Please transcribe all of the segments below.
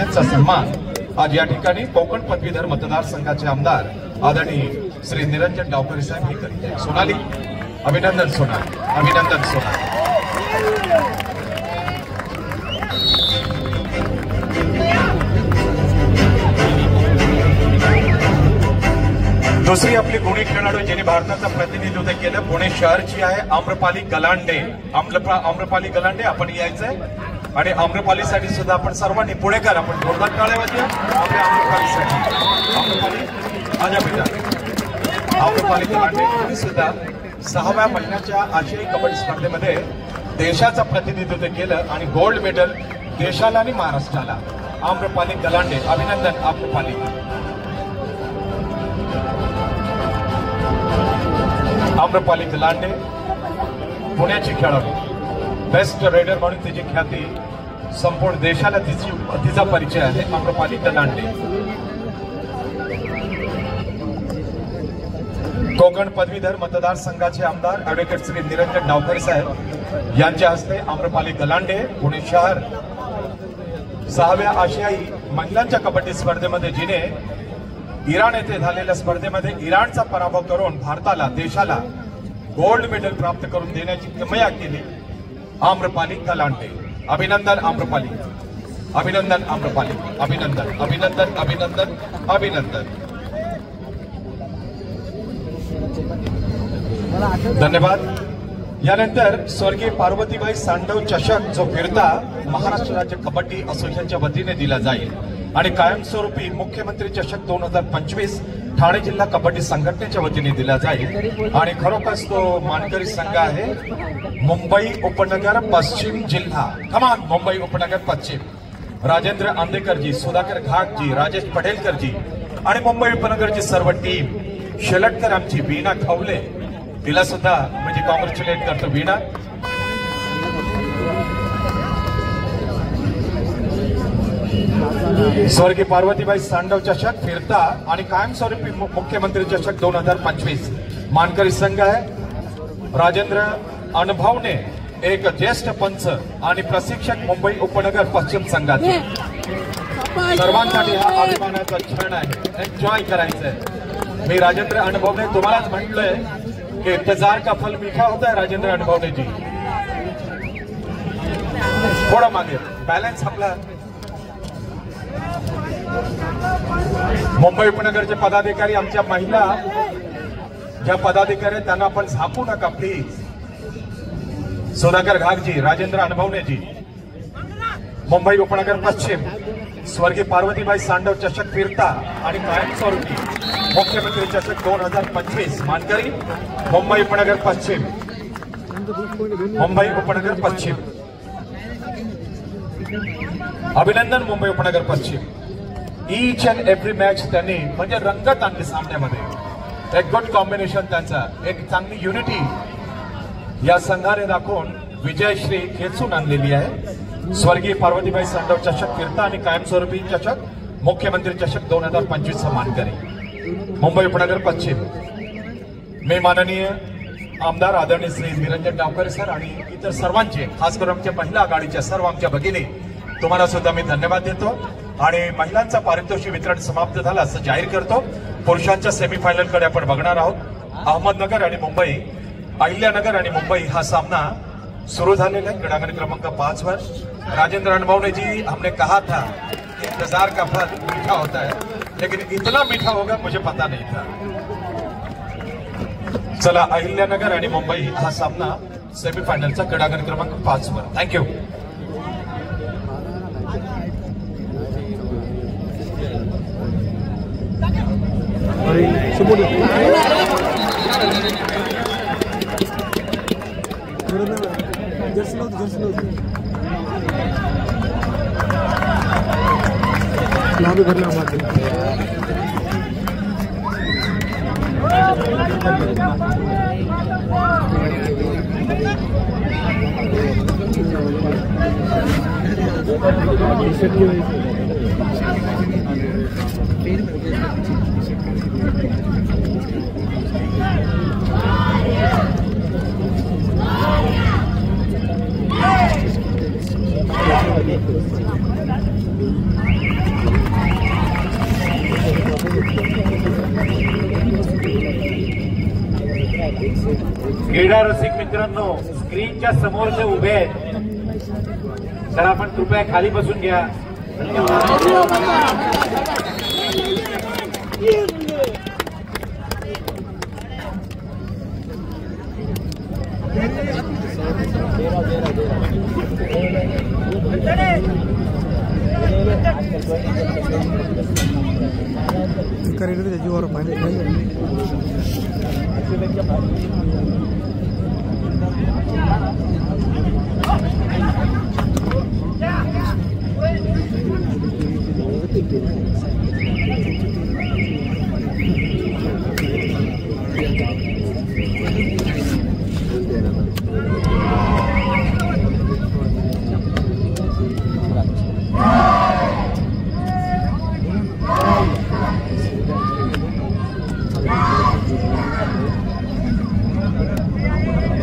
महिन्यांचा सन्मान आज या ठिकाणी कोकण पदवीधर मतदारसंघाचे आमदार आदरणीय श्री निरंजन डावकरे साहेब हे करीत आहेत। सोनाली, अभिनंदन सोनाली, अभिनंदन सोनाली। दुसरी आपली गुणी खेळाडू ज्यांनी भारताचं प्रतिनिधित्व केलं पुणे शहरची आहे आम्रपाली गलांडे। आम्रपाली गलांडे आपण यायचंय आणि आम्रपालीसाठी सुद्धा आपण सर्वांनी पुणेकर आपण जोरदार टाळ्या वाजूया आपल्या आम्रपालीसाठी। आम्रपाली माझ्या पिता आम्रपाली गलांडे सुद्धा 6व्या महिन्याच्या आशियाई कबड्डी स्पर्धेमध्ये देशाचं प्रतिनिधित्व केलं आणि गोल्ड मेडल देशाला आणि महाराष्ट्राला। आम्रपाली गलांडे, अभिनंदन आम्रपाली। आम्रपाली गलांडे पुण्याची खेळाडू, बेस्ट रेडर म्हणून तिची ख्याती संपूर्ण देशाला तिचा परिचय आहे। आम्रपाली गलांडे कोकण पदवीधर मतदारसंघाचे आमदार ॲडव्होकेट श्री निरंजन डावकरे साहेब यांच्या हस्ते आम्रपाली गलांडे पुणे शहर 6व्या आशियाई महिलांच्या कबड्डी स्पर्धेमध्ये जिने इराण येथे झालेल्या स्पर्धेमध्ये इराणचा पराभव करून भारताला देशाला गोल्ड मेडल प्राप्त करून देण्याची किमया केली आम्रपाली गलांडे। अभिनंदन आम्रपाली, अभिनंदन आम्रपाली, अभिनंदन, अभिनंदन, अभिनंदन, अभिनंदन। धन्यवाद। यानंतर स्वर्गीय पार्वतीबाई सांडव चषक जो फिरता महाराष्ट्र राज्य कबड्डी असोसिएशनच्या वतीने दिला जाईल आणि कायमस्वरूपी मुख्यमंत्री चषक 2025 ठाणे जिल्हा कबड्डी संघटनेच्या वतीने दिला जाईल आणि खरोखरच तो मानकरी संघ आहे मुंबई उपनगर पश्चिम जिल्हा। कमान मुंबई उपनगर पश्चिम, राजेंद्र आंदेकरजी, सुधाकर घाटजी, राजेश पटेलकरजी आणि मुंबई उपनगरची सर्व टीम। शेलटकर आमची वीणा खवले, तिला सुद्धा म्हणजे कॉंग्रॅच्युलेट करतो वीणा। स्वर्गीय पार्वतीबाई सांडव चषक फिरता आणि कायमस्वरूपी मुख्यमंत्री चषक 2025 मानकरी संघ आहे। राजेंद्र अनुभवने एक ज्येष्ठ पंच आणि प्रशिक्षक मुंबई उपनगर पश्चिम संघाचे। सर्वांसाठी हा अभिमानाचा क्षण आहे, एन्जॉय करायचंय। मी राजेंद्र अनुभवने तुम्हालाच म्हटलंय कि इंतजार का फल मीठा होता है। राजेंद्र अनुभवने जी थोड़ा मागे बैलेंस आपला। मुंबई उपनगरचे पदाधिकारी आमच्या महिला ज्या पदाधिकारी त्यांना आपण झाकू नका प्लीज। सुधाकर घागजी, राजेंद्र अनुभवनेजी, मुंबई उपनगर पश्चिम स्वर्गीय पार्वतीबाई सांडव चषक फिरता आणि कायमस्वरूपी मुख्यमंत्री चषक 2025 मानकरी मुंबई उपनगर पश्चिम, मुंबई उपनगर पश्चिम। अभिनंदन मुंबई उपनगर पश्चिम। ईच अँड एव्हरी मॅच त्यांनी म्हणजे रंगत आणली सामन्यामध्ये। एक गुड कॉम्बिनेशन त्यांचा, एक चांगली युनिटी या संघाने दाखवून विजयश्री खेचून आणलेली आहे। स्वर्गीय पार्वतीबाई सांडव चषक फिरता आणि कायमस्वरूपी चषक मुख्यमंत्री चषक 2025 मानकरी मुंबई उपनगर पश्चिम। मी माननीय आमदार आदरणीय श्री निरंजन डावकरे सर आणि इतर सर्वांचे, खास करून आमच्या महिला आघाडीच्या सर्व आमच्या भगिनी, तुम्हाला सुद्धा मी धन्यवाद देतो आणि महिलांचा पारितोषिक वितरण समाप्त झालं असं जाहीर करतो। पुरुषांच्या सेमीफायनल कडे आपण बघणार आहोत। अहमदनगर आणि मुंबई, अहिल्यानगर आणि मुंबई हा सामना शुरू झालेला है क्रीडांगण क्रमांक 5 वर। राजेंद्र अनुभवने जी, हमने कहा था कि इंतजार का फल मीठा होता है, लेकिन इतना मीठा होगा मुझे पता नहीं था। चला, अहिल्यानगर आणि मुंबई हा सामना सेमीफायनलचा क्रीडांगण क्रमांक 5 वर। थँक्यू। क्रीडा रसिक मित्रांनो, स्क्रीनच्या समोर जे उभे आहेत तर आपण कृपया खाली बसून घ्या. जीवावर पाणी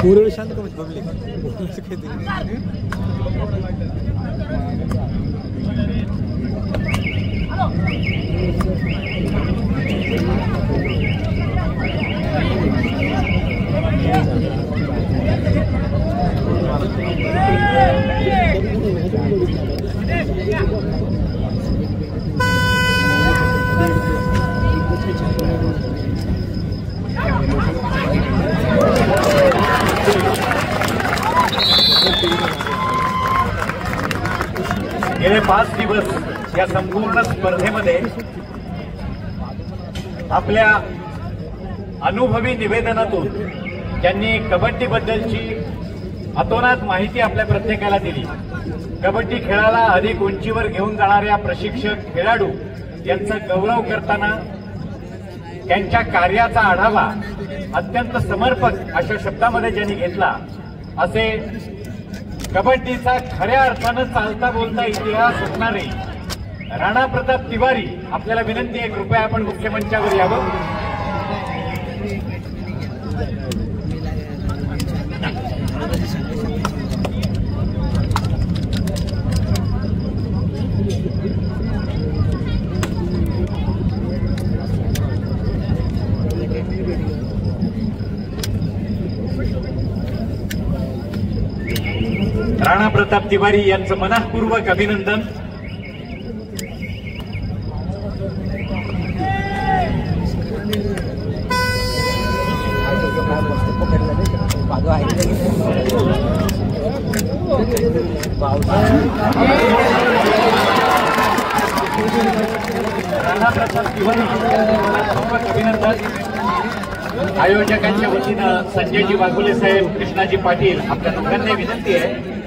पूरे शांत का पब्लिक गेले 5 दिवस या संपूर्ण स्पर्धेमध्ये आपल्या अनुभवी निवेदनातून त्यांनी कबड्डीबद्दलची अतोनात माहिती आपल्या प्रत्येकाला दिली. कबड्डी खेळाला अधिक उंचीवर घेऊन जाणाऱ्या प्रशिक्षक खेळाडू यांचा गौरव करताना त्यांच्या कार्याचा आढावा अत्यंत समर्पक अशा शब्दामध्ये ज्यांनी घेतला, असे कबड्डीचा खऱ्या अर्थानं चालता बोलता इतिहास असणारे राणा प्रताप तिवारी, आपल्याला विनंती आहे कृपया आपण मुख्य मंचावर यावं. राणा प्रताप तिवारी यांचं मनःपूर्वक अभिनंदन. राणा प्रताप तिवारी मनःपूर्वक अभिनंदन. आयोजकांच्या वतीनं संजयजी वाघोले साहेब, कृष्णाजी पाटील, आपल्या दोघांना विनंती आहे,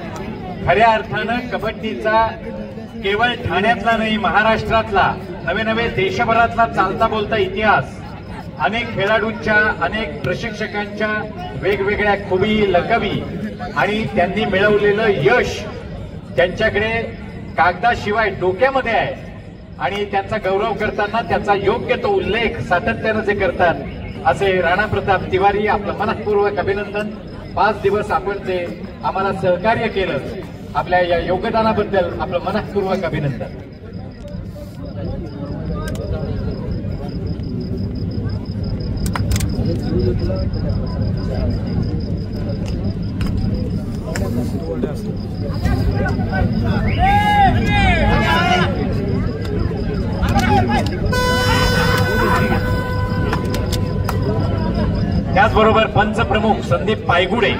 खऱ्या अर्थानं कबड्डीचा केवळ ठाण्यातला नाही, महाराष्ट्रातला नवे नवे देशभरातला चालता बोलता इतिहास, अनेक खेळाडूंच्या, अनेक प्रशिक्षकांच्या वेगवेगळ्या खुबी, लकबी आणि त्यांनी मिळवलेलं यश त्यांच्याकडे कागदाशिवाय डोक्यामध्ये आहे आणि त्यांचा गौरव करताना त्याचा योग्य तो उल्लेख सातत्यानं जे करतात, असे राणा प्रताप तिवारी, आपलं मनःपूर्वक अभिनंदन. 5 दिवस आपण जे आम्हाला सहकार्य केलं, आपल्या या योगदानाबद्दल आपलं मनःपूर्वक अभिनंदन. त्याचबरोबर पंच प्रमुख संदीप पायगुडे,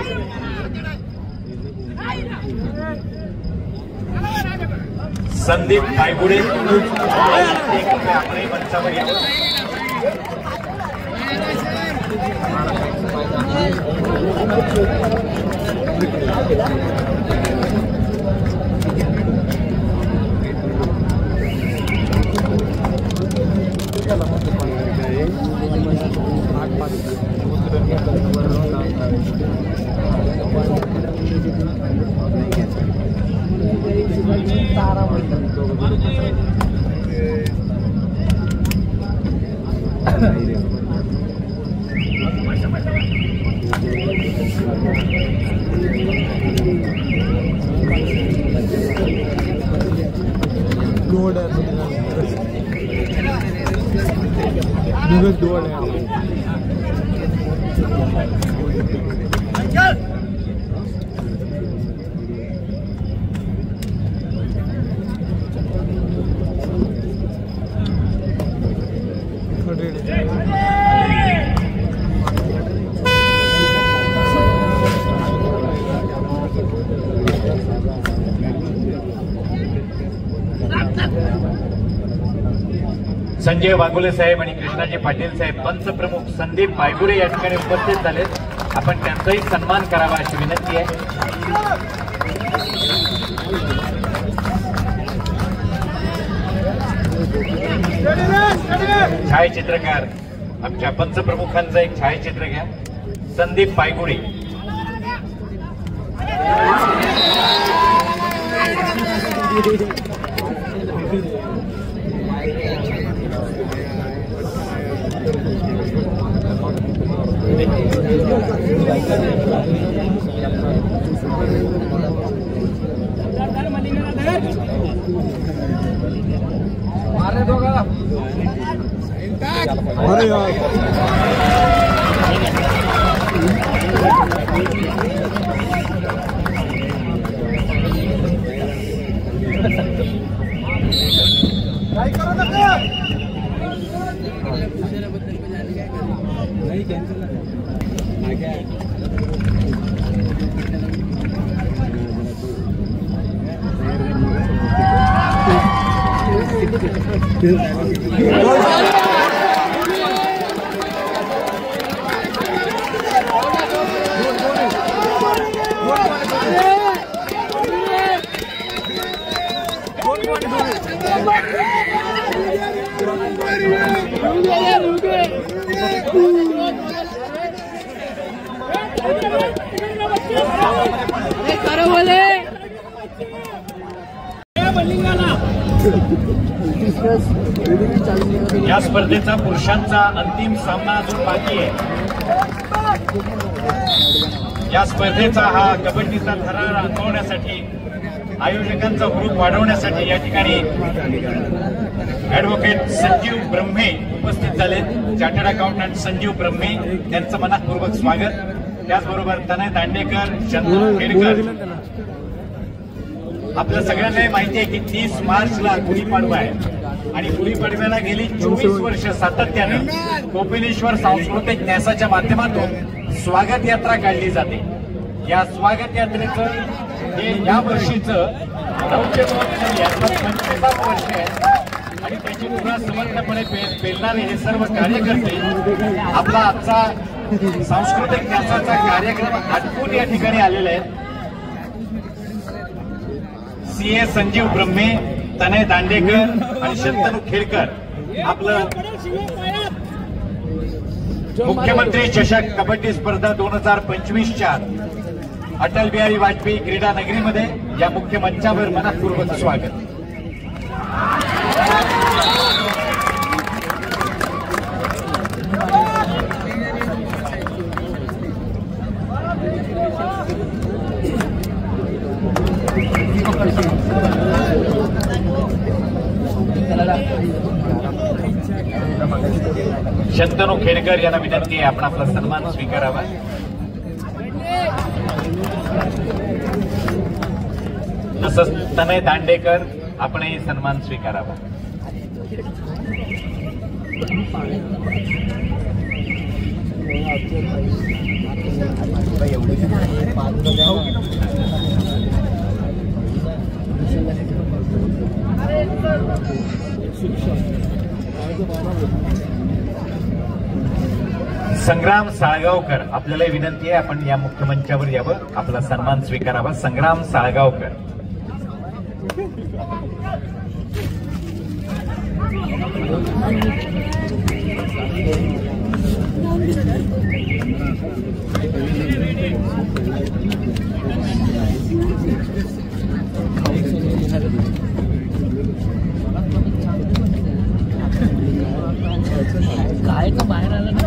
संदीप पायगुडे आपणही मंचावर येतो. संजय वाघोले साहेब आणि कृष्णाजी पाटील साहेब पंचप्रमुख संदीप बायगुडे या ठिकाणी उपस्थित झालेत. आपण त्यांचाही सन्मान करावा अशी विनंती आहे. छायाचित्रकार आमच्या पंचप्रमुखांचं एक छायाचित्र घ्या. संदीप बायगुडे. अरे यार नहीं कैंसिल या स्पर्धेचा पुरुषांचा अंतिम सामना अजून बाकी आहे. या स्पर्धेचा हा कबड्डीचा थरार अंगवण्यासाठी आयोजकांचा हुरूप वाढवण्यासाठी या ठिकाणी ऍडव्होकेट संजीव ब्रह्मे उपस्थित झाले. चार्टर्ड अकाउंटंट संजीव ब्रह्मे त्यांचं मनपूर्वक स्वागत. त्याचबरोबर तनय दांडेकर, शंतनू खेडकर. आपल्या सगळ्यांना माहिती आहे की 30 मार्चला गुढीपाडवा आहे आणि गुढीपाडव्याला गेली 24 वर्ष सातत्यानं कोपिनेश्वर सांस्कृतिक न्यासाच्या माध्यमातून स्वागत यात्रा काढली जाते. या स्वागत यात्रेचं हे या वर्षीचं 25वे वर्ष आहे आणि त्याची पुन्हा समर्थपणे पेलणारे हे सर्व कार्यकर्ते आपला आजचा सांस्कृतिक न्यासाचा कार्यक्रम आटपून या ठिकाणी आलेले आहेत. सीए संजीव ब्रह्मे, तनय दांडेकर आणि शंतनू खेडकर आपलं मुख्यमंत्री चषक कबड्डी स्पर्धा 2025च्या अटल बिहारी वाजपेयी क्रीडा नगरीमध्ये या मुख्य मंचावर मनपूर्वक स्वागत. शंतनू खेडकर यांना विनंती आहे आपण आपला सन्मान स्वीकारावा. तसंच तनय दांडेकर आपणही सन्मान स्वीकारावा. संग्राम साळगावकर आपल्याला विनंती आहे आपण या मुख्य मंचावर यावं, आपला सन्मान स्वीकारावा. संग्राम साळगावकर. काय का बाहेर आलं ना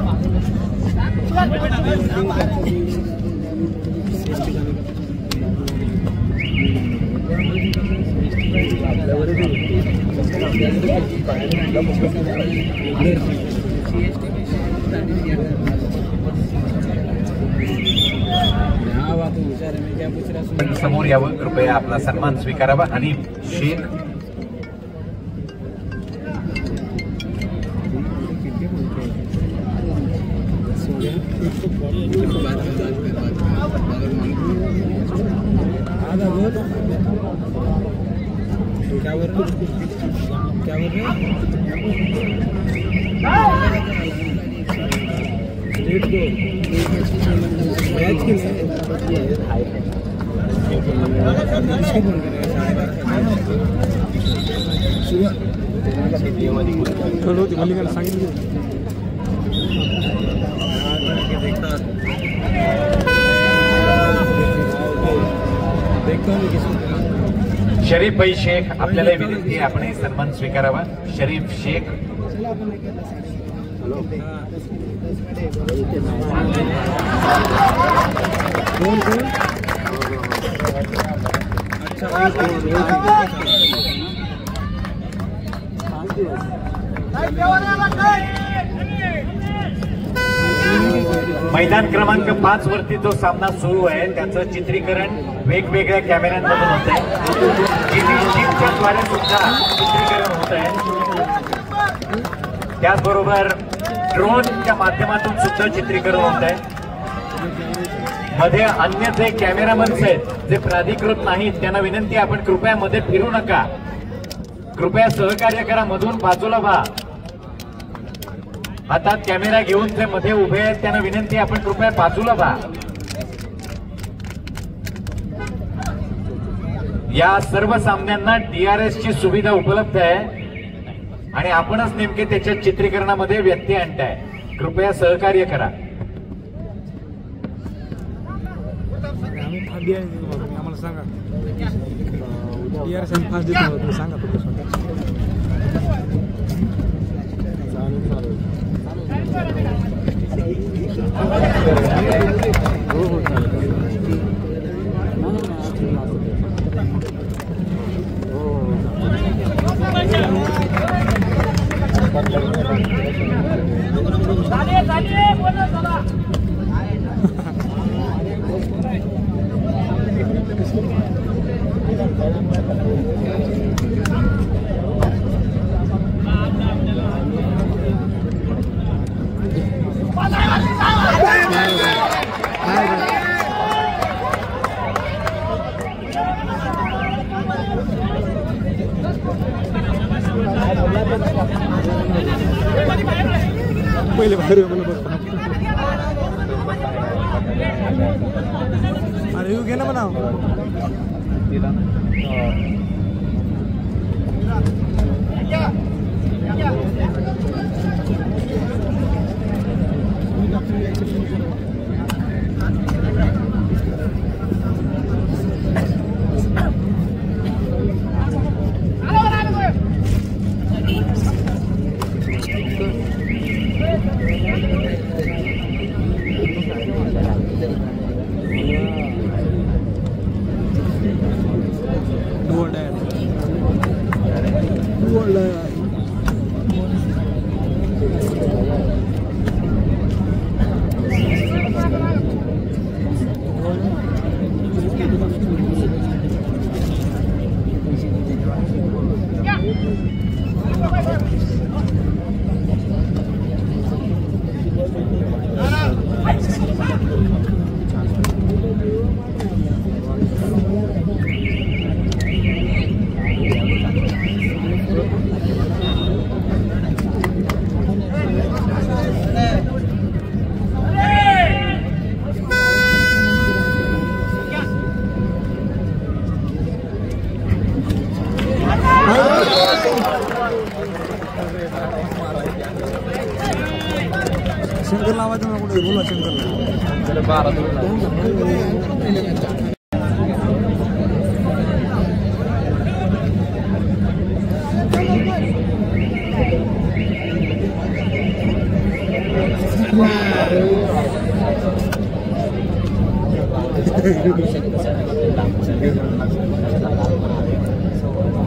समोर यावं, कृपया आपला सन्मान स्वीकारावा. आणि शेख होती मल्लिकाला सांगितलं शरीफ भाई शेख, आपल्याला विनंती आहे आपण सन्मान स्वीकारावा. शरीफ शेख. मैदान क्रमांक 5 वरती जो सामना सुरू आहे त्याचं चित्रीकरण वेगवेगळ्या कॅमेऱ्यांमधून होत आहे. द्वारे सुद्धा चित्रीकरण होत आहे. त्याचबरोबर ड्रोनच्या माध्यमातून सुद्धा चित्रीकरण होत आहे. मध्ये अन्य जे कॅमेरामन्स आहेत जे प्राधिकृत नाहीत त्यांना विनंती, आपण कृपया मध्ये फिरू नका. कृपया सहकार्य करा, मधून बाजूला व्हा. हातात कॅमेरा घेऊन जे मध्ये उभे आहेत त्यांना विनंती, आपण कृपया बाजूला व्हा. या सर्व सामन्यांना DRS ची सुविधा उपलब्ध आहे आणि आपणच नेमके त्याच्या चित्रीकरणामध्ये व्यत्यय आणताय. कृपया सहकार्य करा. आम्हाला सांगा DRS फास्ट देतो सांगा पहिले बाहेर अरे येऊ गेला म्हणा. शंकरला आवाज कुठे बोला शंकरला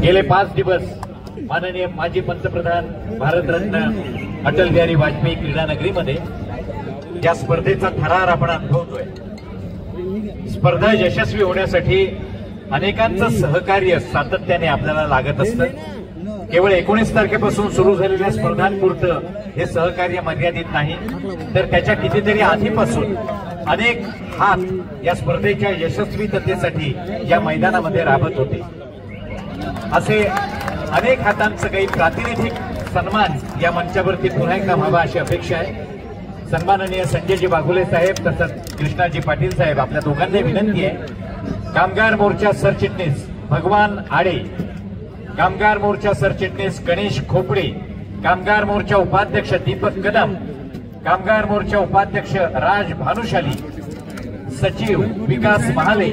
गेले 5 दिवस माननीय माजी पंतप्रधान भारतरत्न अटल बिहारी वाजपेयी क्रीडा नगरीमध्ये ज्या स्पर्धेचा थरार आपण अनुभवतोय स्पर्धा यशस्वी होण्यासाठी अनेकांचं सहकार्य सातत्याने आपल्याला लागत असतं. केवळ 19 तारखेपासून सुरू झालेल्या स्पर्धांपुरतं हे सहकार्य मर्यादित नाही, तर त्याच्या कितीतरी आधीपासून अनेक हात या स्पर्धेच्या यशस्वीततेसाठी या मैदानामध्ये राबत होते. असे अनेक हातांचं काही प्रातिनिधिक सन्मान या मंचावरती पुन्हा एकदा व्हावा अशी अपेक्षा आहे. सन्माननीय संजयजी वाघोले साहेब तसंच कृष्णाजी पाटील साहेब, आपल्या दोघांना विनंती आहे, कामगार मोर्चा सरचिटणीस भगवान आडे, कामगार मोर्चा सरचिटणीस गणेश खोपडे, कामगार मोर्चा उपाध्यक्ष दीपक कदम, कामगार मोर्चा उपाध्यक्ष राज भानुशाली, सचिव विकास महाले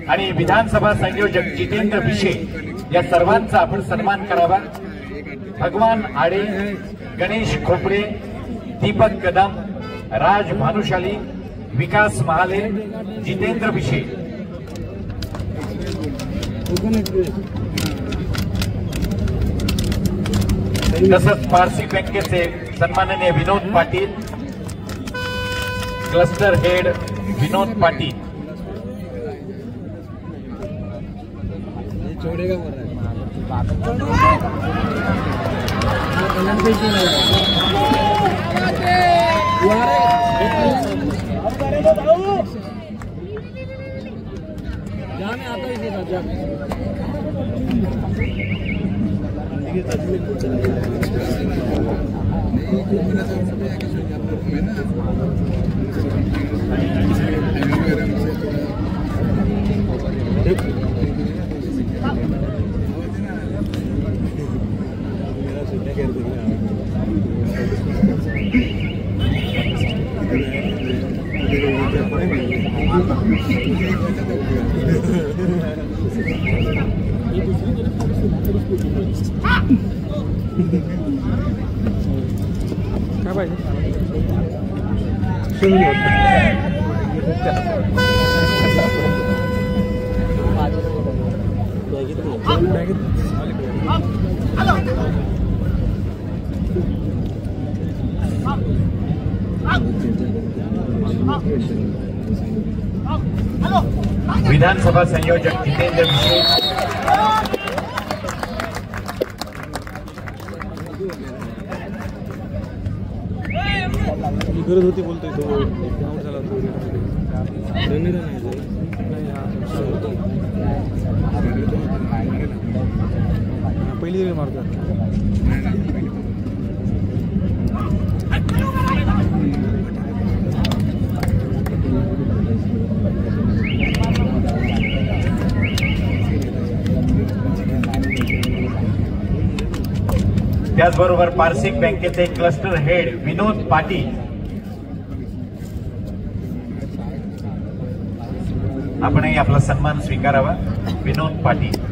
आणि विधानसभा संयोजक जितेंद्र भिशे या सर्वांचा आपण सन्मान करावा. भगवान आडे, गणेश खोपडे, दीपक कदम, राज भानुशाली, विकास महाले, जितेंद्र भिशे. तसंच पारसी बँकेचे सन्माननीय विनोद पाटील, क्लस्टर हेड विनोद पाटील. काय पाहिजे विधानसभा संयोजक जितेंद्र भिशे. गरज होती बोलतोय तो आउट झाला तो पहिली वेळ मारतात. त्याचबरोबर पारसिक बँकेचे क्लस्टर हेड विनोद पाटील. आपणही आपला सन्मान स्वीकारावा. विनोद पाटील.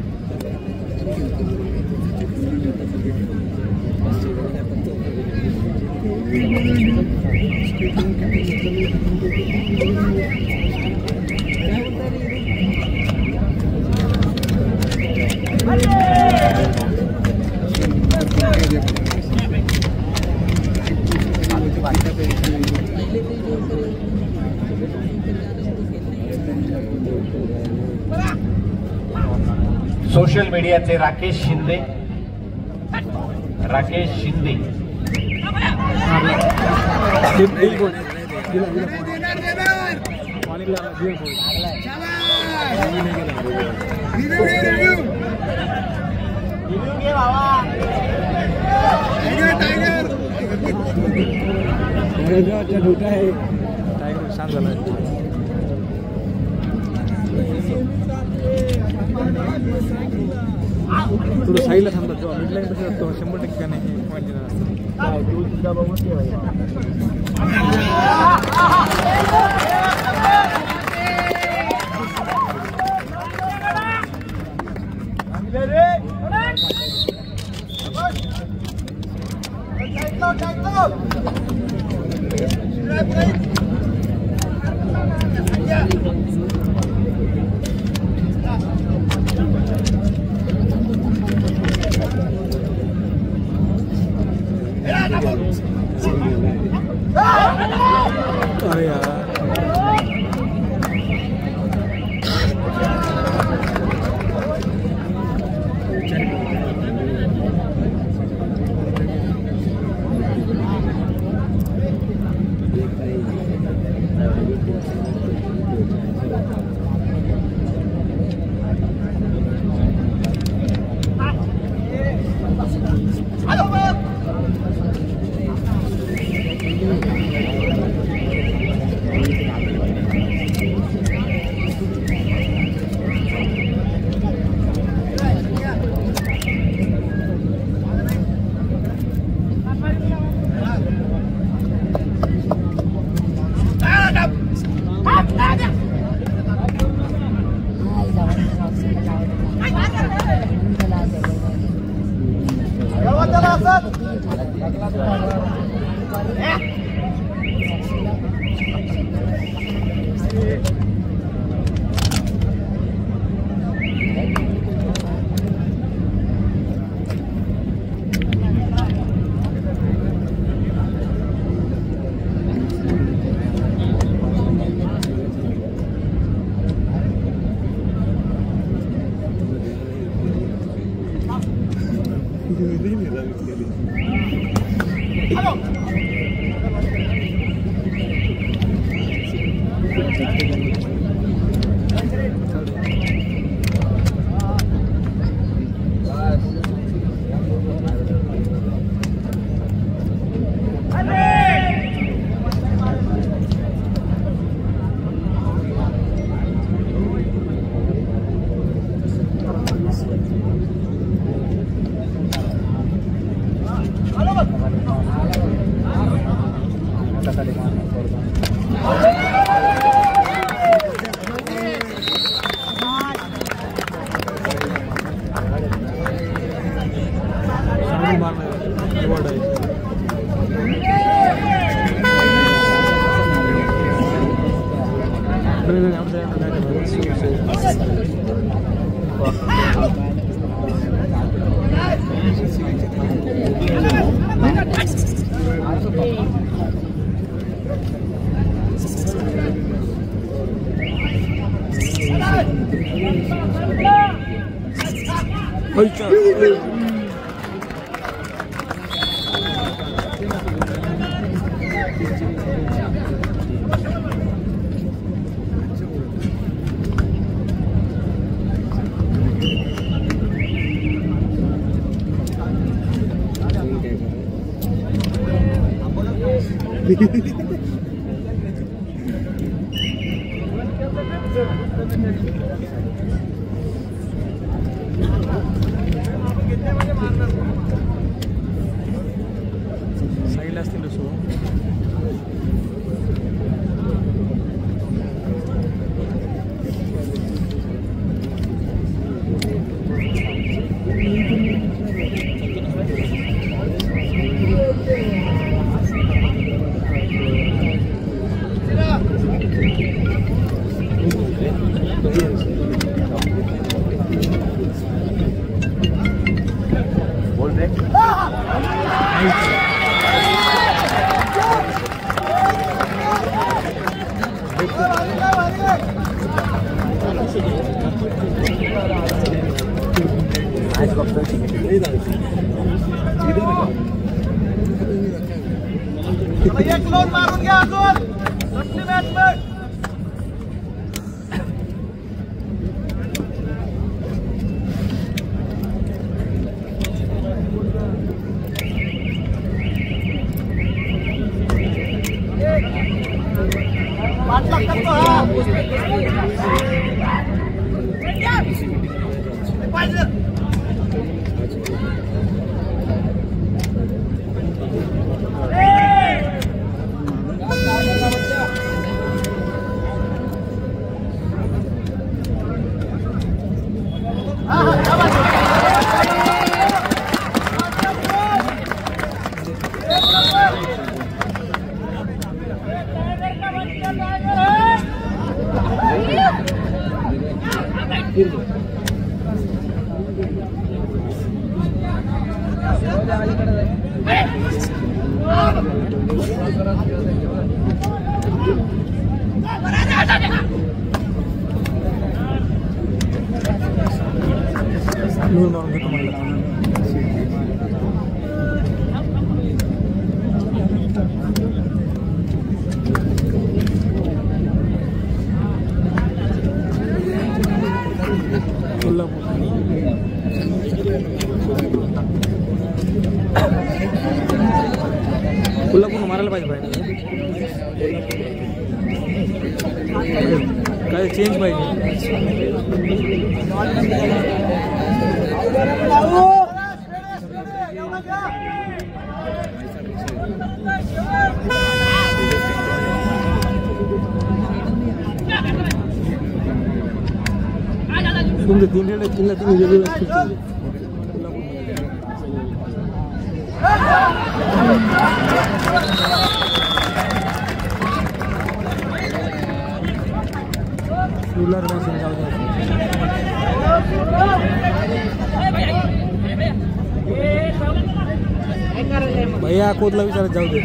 सोशल मीडियाचे राकेश शिंदे. टायगर शांत झाला. थोडं साईडला थांबतात जेव्हा मिडलाईन पेक्षा असतो 100% नाही पॉईंट देणार अरे यार साईडला असतील सो एक लोन मारून घ्या अजून संपली मॅच बघ कोल्हापूर मारायला पाहिजे काय चेंज पाहिजे तुमचे तीन वेगळे तीन वेगळे भैया कोदला विचारत जाऊ दे.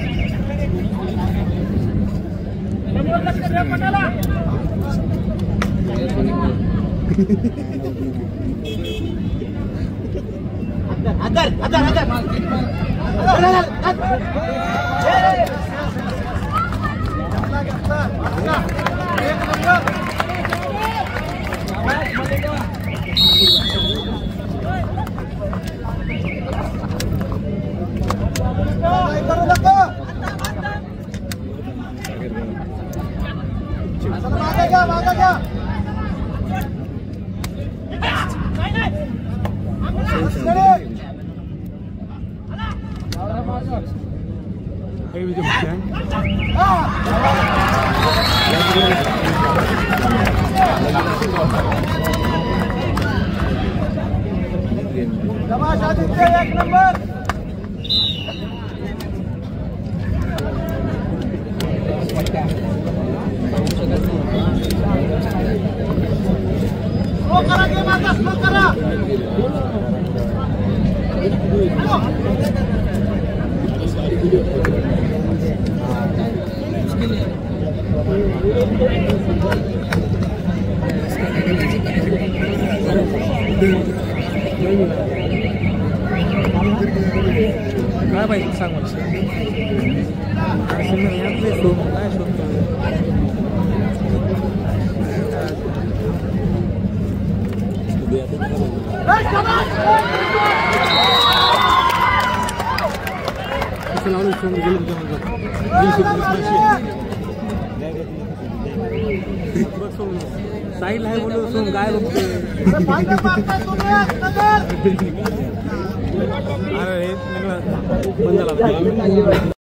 एक नंबर स्लो करा गेम आता स्लो करा काय पाहिजे सांग मला. काय शोधतो लावलं सोम गेलं साईड आहे बोलू सोम काय बघतोय. अरे बंद झाला.